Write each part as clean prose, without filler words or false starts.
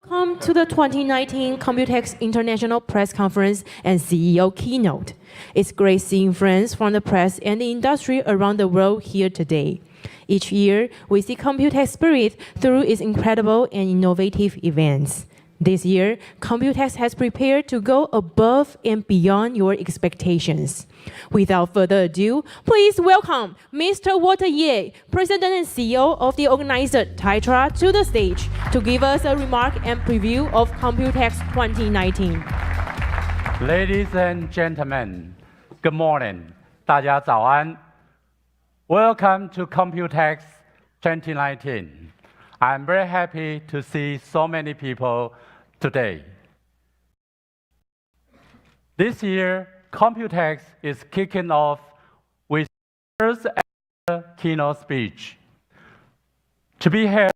Welcome to the 2019 Computex International Press Conference and CEO Keynote. It's great seeing friends from the press and the industry around the world here today. Each year, we see Computex spirit through its incredible and innovative events. This year, Computex has prepared to go above and beyond your expectations. Without further ado, please welcome Mr. Walter Ye, President and CEO of the organizer Tetra, to the stage to give us a remark and preview of Computex 2019. Ladies and gentlemen, good morning. 大家早安. Welcome to Computex 2019. I'm very happy to see so many people today. This year, Computex is kicking off with first ever keynote speech to be held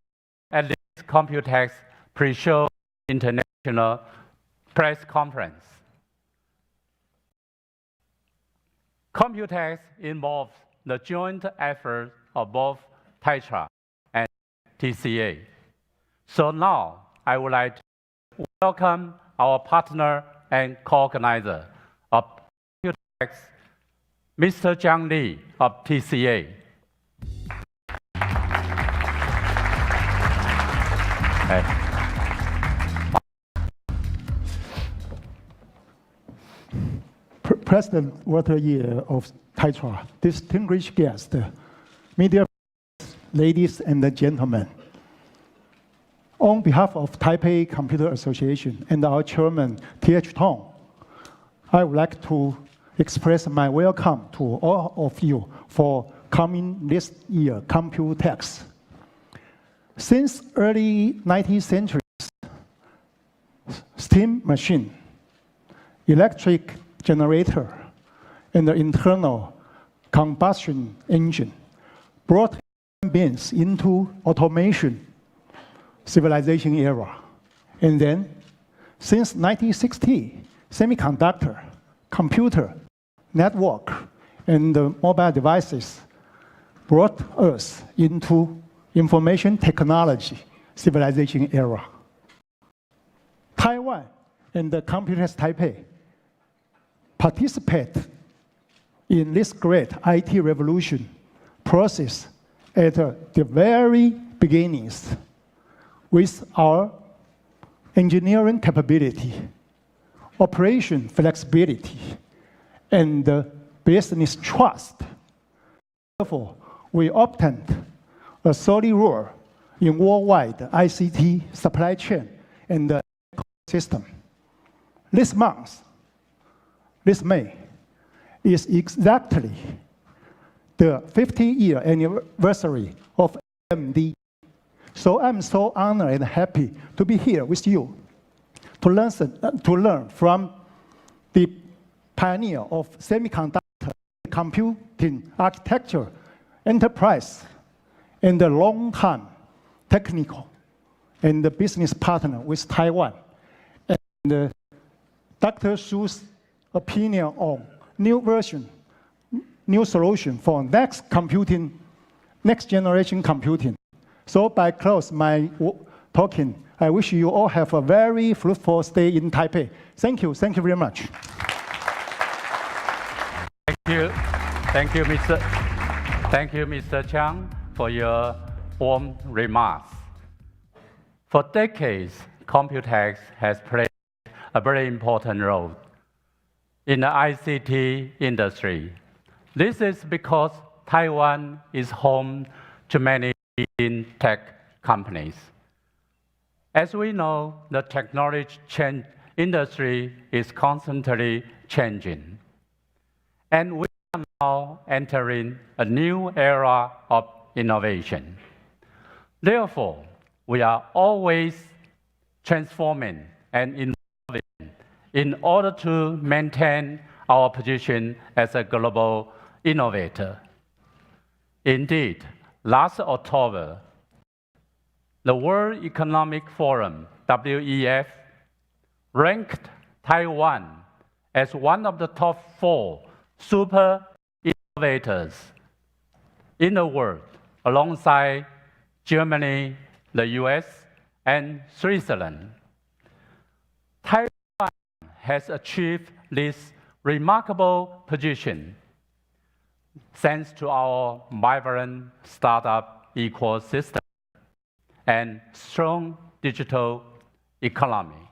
at this Computex pre-show international press conference. Computex involves the joint effort of both Tetra and TCA. So now, I would like to welcome our partner and co-organizer of Computex, Mr. Zhang Li of TCA. President Walter Ye of Tetra, distinguished guests, media, ladies and gentlemen. On behalf of Taipei Computer Association and our chairman, T.H. Tong, I would like to express my welcome to all of you for coming this year, Computex. Since early 19th century, steam machine, electric generator, and the internal combustion engine brought human beings into automation civilization era. And then, since 1960, semiconductor, computer, network, and mobile devices brought us into information technology civilization era. Taiwan and the Computex Taipei participate in this great IT revolution process at the very beginnings with our engineering capability, operation flexibility, and business trust. Therefore, we obtained a solid role in worldwide ICT supply chain and the ecosystem. This month, this May, is exactly the 50-year anniversary of AMD. So I'm so honored and happy to be here with you to learn from the pioneer of semiconductor computing architecture, enterprise, and the long-time technical and the business partner with Taiwan. And Dr. Su's opinion on new version, new solution for next generation computing. So by close my talking, I wish you all have a very fruitful stay in Taipei. Thank you very much. Thank you, Mr. Chang, for your warm remarks. For decades, Computex has played a very important role in the ICT industry. This is because Taiwan is home to many leading tech companies. As we know, the technology industry is constantly changing. And we are now entering a new era of innovation. Therefore, we are always transforming and innovating in order to maintain our position as a global innovator. Indeed, last October, the World Economic Forum, WEF, ranked Taiwan as one of the top 4 super innovators in the world, alongside Germany, the US, and Switzerland. Taiwan has achieved this remarkable position thanks to our vibrant startup ecosystem and strong digital economy.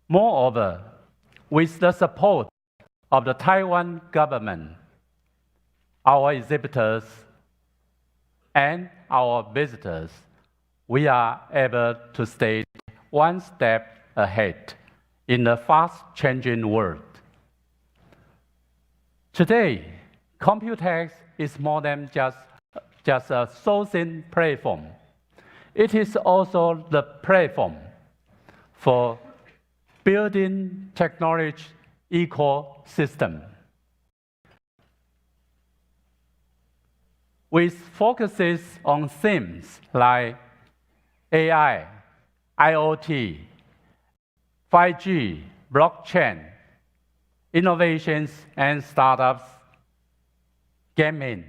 Moreover, with the support of the Taiwan government, our exhibitors, and our visitors, we are able to stay one step ahead in a fast-changing world. Today, Computex is more than just a sourcing platform. It is also the platform for building technology ecosystem. With focuses on themes like AI, IoT, 5G, blockchain, innovations and startups, gaming,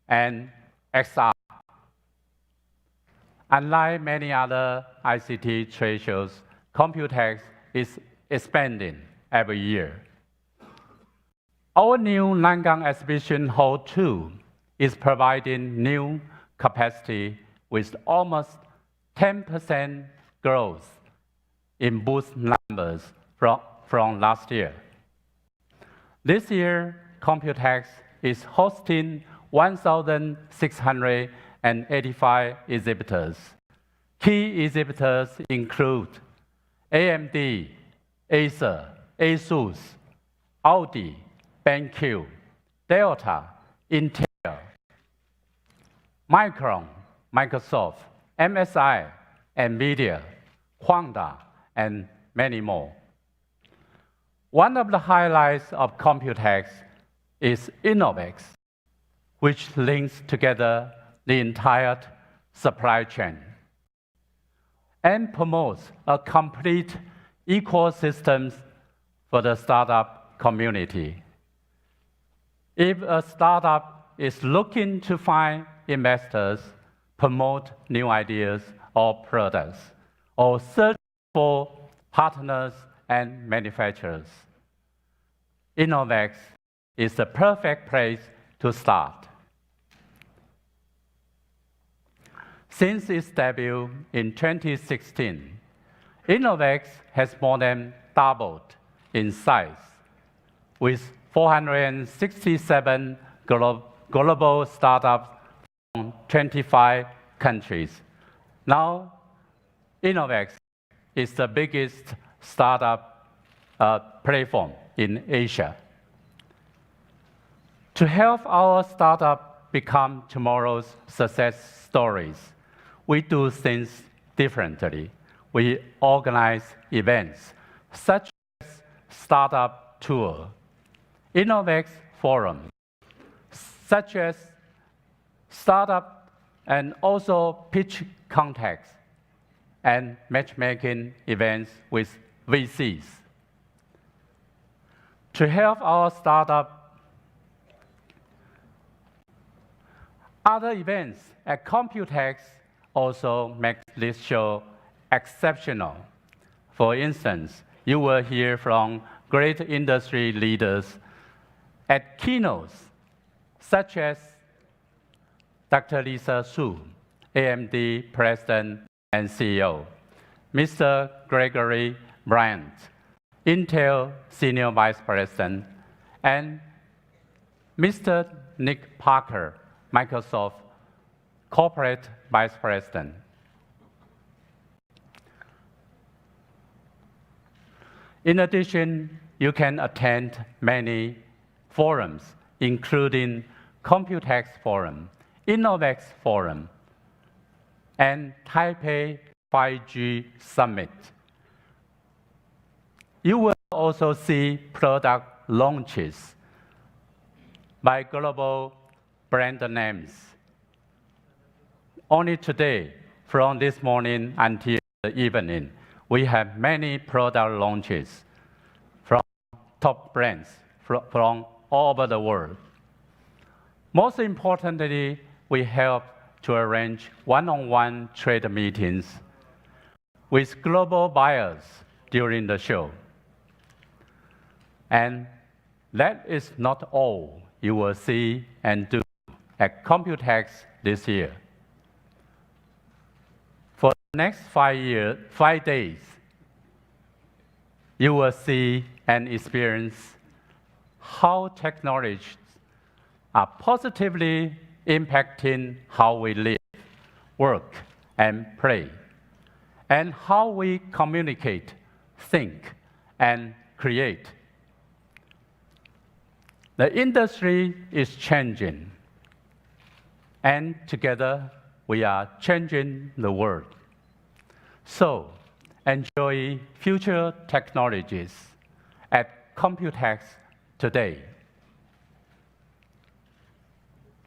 and XR. Unlike many other ICT trade shows, Computex is expanding every year. Our new Nangang Exhibition Hall 2 is providing new capacity with almost 10% growth in booth numbers from last year. This year, Computex is hosting 1,685 exhibitors. Key exhibitors include AMD, Acer, ASUS, Audi, BenQ, Delta, Intel, Micron, Microsoft, MSI, NVIDIA, Honda, and many more. One of the highlights of Computex is Innovex, which links together the entire supply chain and promotes a complete ecosystem for the startup community. If a startup is looking to find investors, promote new ideas or products, or search for partners and manufacturers, Innovex is the perfect place to start. Since its debut in 2016, Innovex has more than doubled in size, with 467 global startups from 25 countries. Now, Innovex is the biggest startup platform in Asia. To help our startup become tomorrow's success stories, we do things differently. We organize events such as Startup Tour, Innovex Forum, such as Startup and also pitch contacts and matchmaking events with VCs. To help our startup, other events at Computex also make this show exceptional. For instance, you will hear from great industry leaders at keynotes, such as Dr. Lisa Su, AMD President and CEO, Mr. Gregory Bryant, Intel Senior Vice President, and Mr. Nick Parker, Microsoft Corporate Vice President. In addition, you can attend many forums, including Computex Forum, Innovex Forum, and Taipei 5G Summit. You will also see product launches by global brand names. Only today, from this morning until the evening, we have many product launches from top brands from all over the world. Most importantly, we help to arrange one-on-one trade meetings with global buyers during the show. And that is not all you will see and do at Computex this year. For the next 5 days, you will see and experience how technologies are positively impacting how we live, work, and play, and how we communicate, think, and create. The industry is changing, and together we are changing the world. So, enjoy future technologies at Computex today.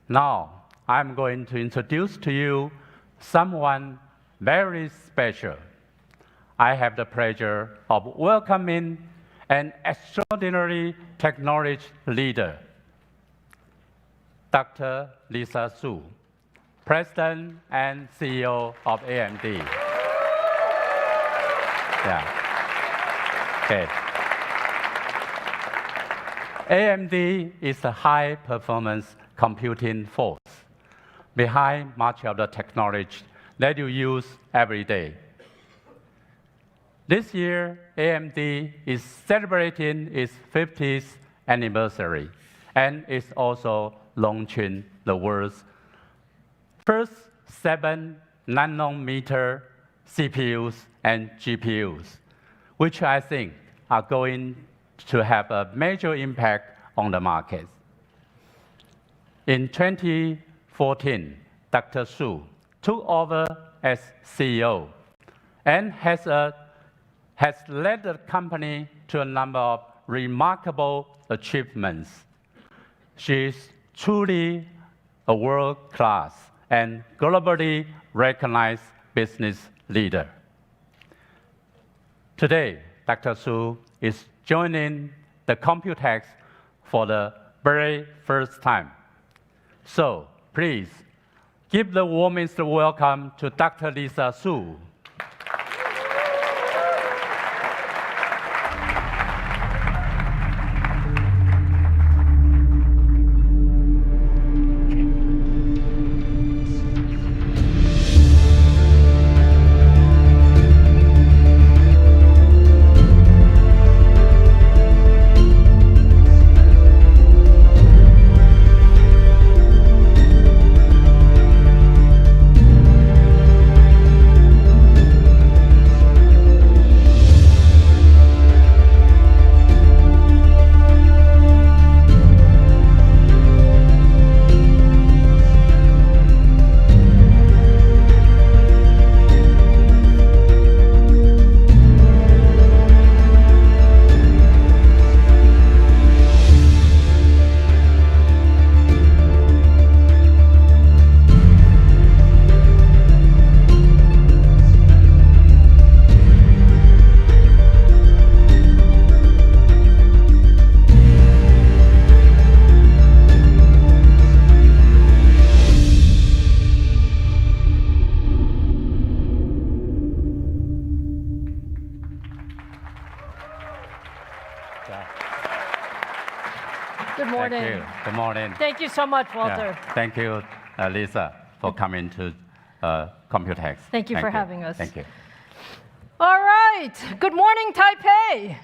Now, I'm going to introduce to you someone very special. I have the pleasure of welcoming an extraordinary technology leader, Dr. Lisa Su, President and CEO of AMD. Yeah. Okay. AMD is a high-performance computing force behind much of the technology that you use every day. This year, AMD is celebrating its 50th anniversary and is also launching the world's first 7-nanometer CPUs and GPUs, which I think are going to have a major impact on the market. In 2014, Dr. Su took over as CEO and has led the company to a number of remarkable achievements. She is truly a world-class and globally recognized business leader. Today, Dr. Su is joining the Computex for the very first time. So please give the warmest welcome to Dr. Lisa Su. Good morning. Thank you. Good morning. Thank you so much, Walter. Yeah. Thank you, Lisa, for coming to Computex. Thank you for having us. Thank you. All right. Good morning, Taipei.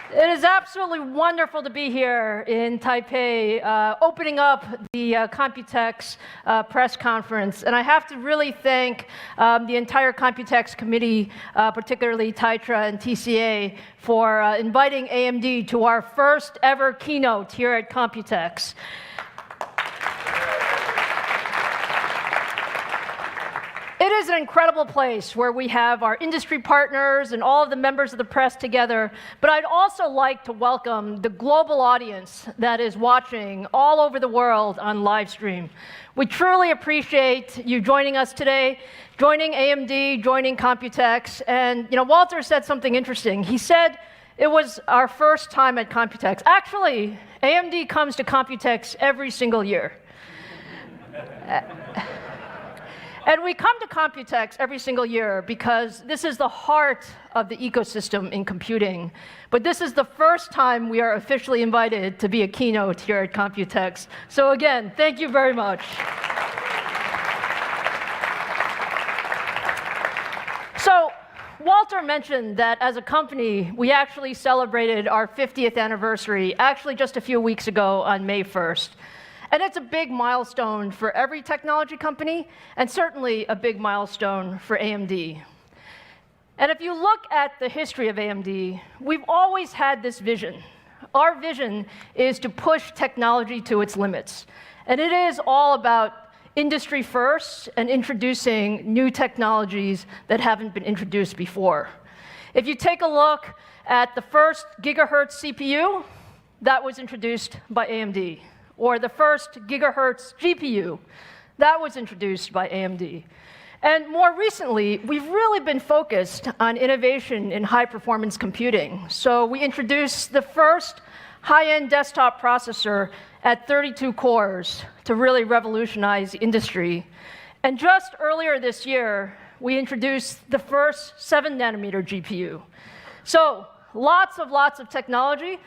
It is absolutely wonderful to be here in Taipei, opening up the Computex press conference. And I have to really thank the entire Computex committee, particularly Taitra and TCA, for inviting AMD to our first ever keynote here at Computex. It is an incredible place where we have our industry partners and all of the members of the press together, but I'd also like to welcome the global audience that is watching all over the world on Livestream. We truly appreciate you joining us today, joining AMD, joining Computex, and Walter said something interesting. He said it was our first time at Computex. Actually, AMD comes to Computex every single year. And we come to Computex every single year because this is the heart of the ecosystem in computing. But this is the first time we are officially invited to be a keynote here at Computex. So again, thank you very much. So Walter mentioned that as a company, we actually celebrated our 50th anniversary actually just a few weeks ago on May 1st. And it's a big milestone for every technology company, and certainly a big milestone for AMD. And if you look at the history of AMD, we've always had this vision. Our vision is to push technology to its limits. And it is all about industry first and introducing new technologies that haven't been introduced before. If you take a look at the first gigahertz CPU, that was introduced by AMD. Or the first gigahertz GPU, that was introduced by AMD. And more recently, we've really been focused on innovation in high-performance computing. So we introduced the first high-end desktop processor at 32 cores to really revolutionize the industry. And just earlier this year, we introduced the first 7-nanometer GPU. So lots of technology.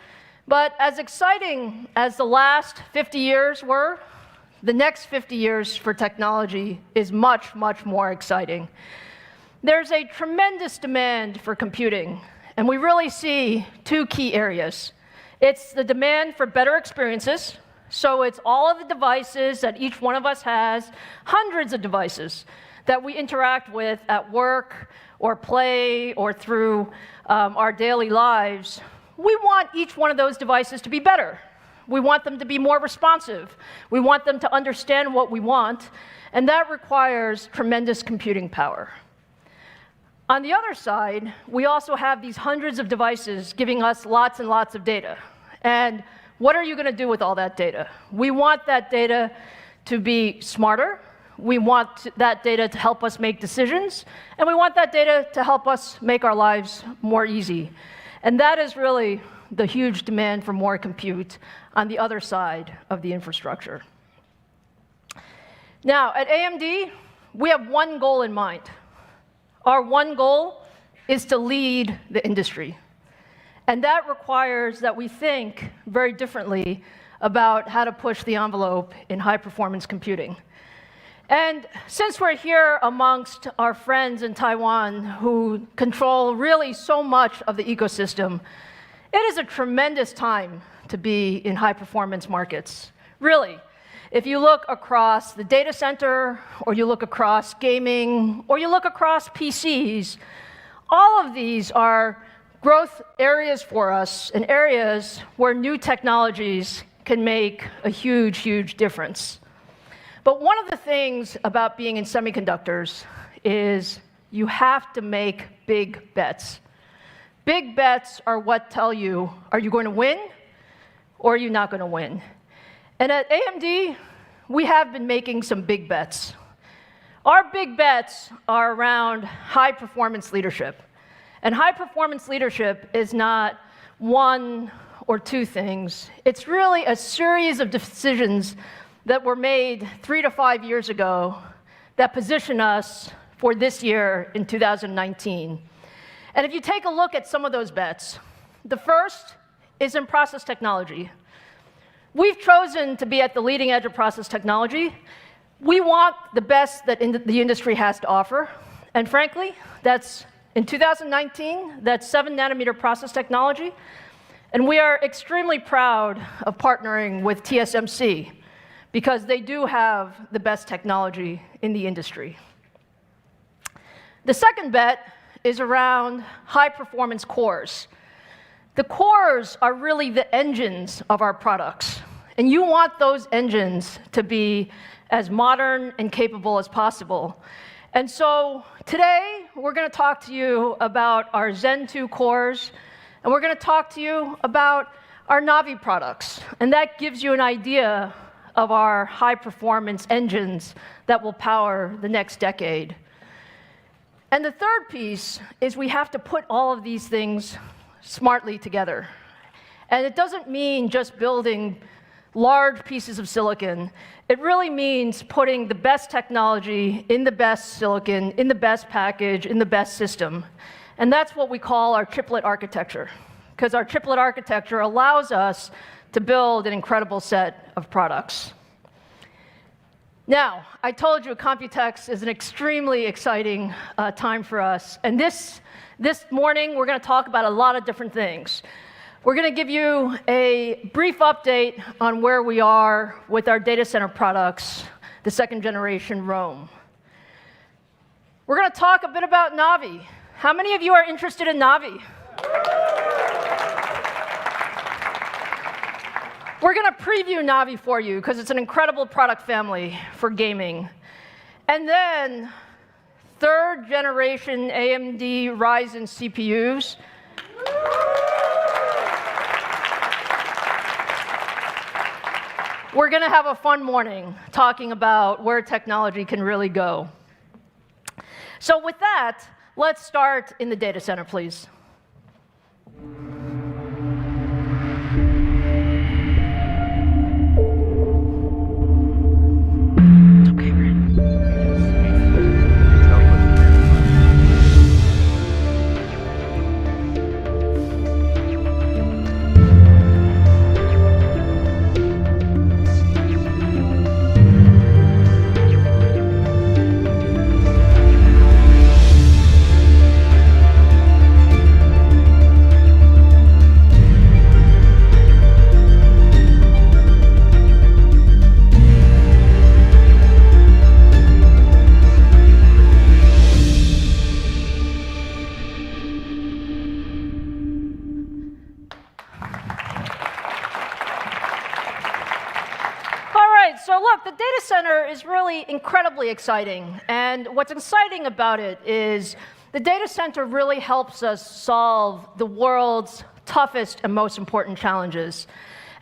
But as exciting as the last 50 years were, the next 50 years for technology is much more exciting. There's a tremendous demand for computing, and we really see two key areas. It's the demand for better experiences, so it's all of the devices that each one of us has, hundreds of devices that we interact with at work or play or through our daily lives. We want each one of those devices to be better. We want them to be more responsive. We want them to understand what we want, and that requires tremendous computing power. On the other side, we also have these hundreds of devices giving us lots and lots of data. And what are you going to do with all that data? We want that data to be smarter. We want that data to help us make decisions, and we want that data to help us make our lives more easy. And that is really the huge demand for more compute on the other side of the infrastructure. Now, at AMD, we have one goal in mind. Our one goal is to lead the industry. And that requires that we think very differently about how to push the envelope in high-performance computing. And since we're here amongst our friends in Taiwan who control really so much of the ecosystem, it is a tremendous time to be in high-performance markets. Really, if you look across the data center, or you look across gaming, or you look across PCs, all of these are growth areas for us and areas where new technologies can make a huge difference. But one of the things about being in semiconductors is you have to make big bets. Big bets are what tell you, are you going to win or are you not going to win? And at AMD, we have been making some big bets. Our big bets are around high-performance leadership. And high-performance leadership is not one or two things. It's really a series of decisions that were made 3 to 5 years ago that position us for this year in 2019. And if you take a look at some of those bets, the first is in process technology. We've chosen to be at the leading edge of process technology. We want the best that the industry has to offer. And frankly, that's in 2019, that's 7-nanometer process technology. And we are extremely proud of partnering with TSMC, because they do have the best technology in the industry. The second bet is around high-performance cores. The cores are really the engines of our products, and you want those engines to be as modern and capable as possible. And so today, we're going to talk to you about our Zen 2 cores, and we're going to talk to you about our Navi products, and that gives you an idea of our high-performance engines that will power the next decade. And the third piece is we have to put all of these things smartly together. And it doesn't mean just building large pieces of silicon. It really means putting the best technology in the best silicon, in the best package, in the best system. And that's what we call our chiplet architecture, because our chiplet architecture allows us to build an incredible set of products. Now, I told you Computex is an extremely exciting time for us. And this morning, we're going to talk about a lot of different things. We're going to give you a brief update on where we are with our data center products, the second generation Rome. We're going to talk a bit about Navi. How many of you are interested in Navi? We're going to preview Navi for you because it's an incredible product family for gaming. And then, third generation AMD Ryzen CPUs. We're going to have a fun morning talking about where technology can really go. So with that, let's start in the data center, please. So look, the data center is really incredibly exciting. And what's exciting about it is the data center really helps us solve the world's toughest and most important challenges.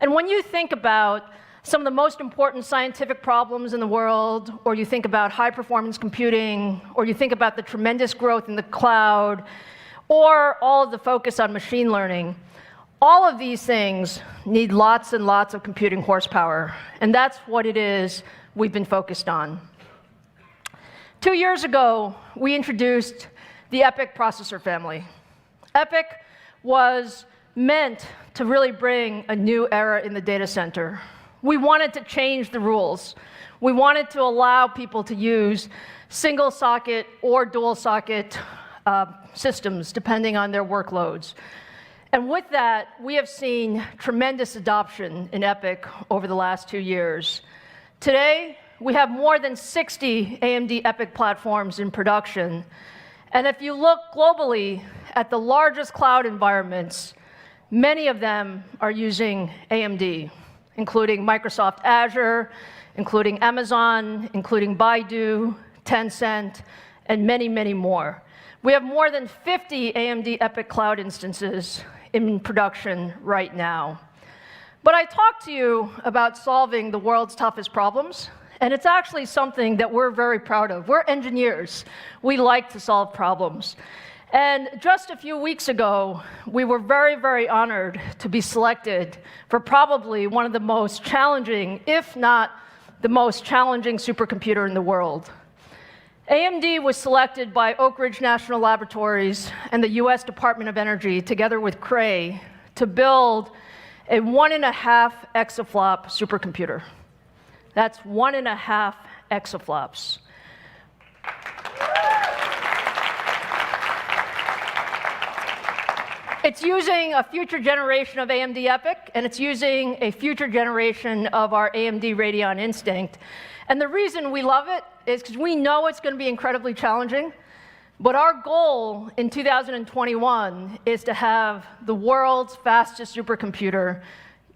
And when you think about some of the most important scientific problems in the world, or you think about high-performance computing, or you think about the tremendous growth in the cloud, or all of the focus on machine learning, all of these things need lots and lots of computing horsepower, and that's what it is we've been focused on. 2 years ago, we introduced the EPYC processor family. EPYC was meant to really bring a new era in the data center. We wanted to change the rules. We wanted to allow people to use single socket or dual socket systems, depending on their workloads. And with that, we have seen tremendous adoption in EPYC over the last 2 years. Today, we have more than 60 AMD EPYC platforms in production. And if you look globally at the largest cloud environments, many of them are using AMD, including Microsoft Azure, including Amazon, including Baidu, Tencent, and many, many more. We have more than 50 AMD EPYC cloud instances in production right now. But I talked to you about solving the world's toughest problems, and it's actually something that we're very proud of. We're engineers. We like to solve problems. And just a few weeks ago, we were very, very honored to be selected for probably one of the most challenging, if not the most challenging supercomputer in the world. AMD was selected by Oak Ridge National Laboratories and the US Department of Energy, together with Cray, to build a 1.5 exaflop supercomputer. That's 1.5 exaflops. It's using a future generation of AMD EPYC, and it's using a future generation of our AMD Radeon Instinct. And the reason we love it is because we know it's going to be incredibly challenging, but our goal in 2021 is to have the world's fastest supercomputer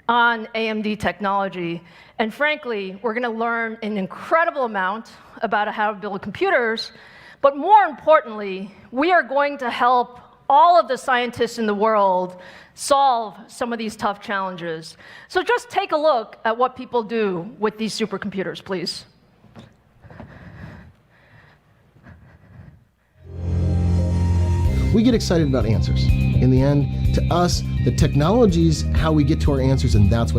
on AMD technology. And frankly, we're going to learn an incredible amount about how to build computers, but more importantly, we are going to help all of the scientists in the world solve some of these tough challenges. So just take a look at what people do with these supercomputers, please. We get excited about answers. In the end, to us, the technology's how we get to our answers, and that's what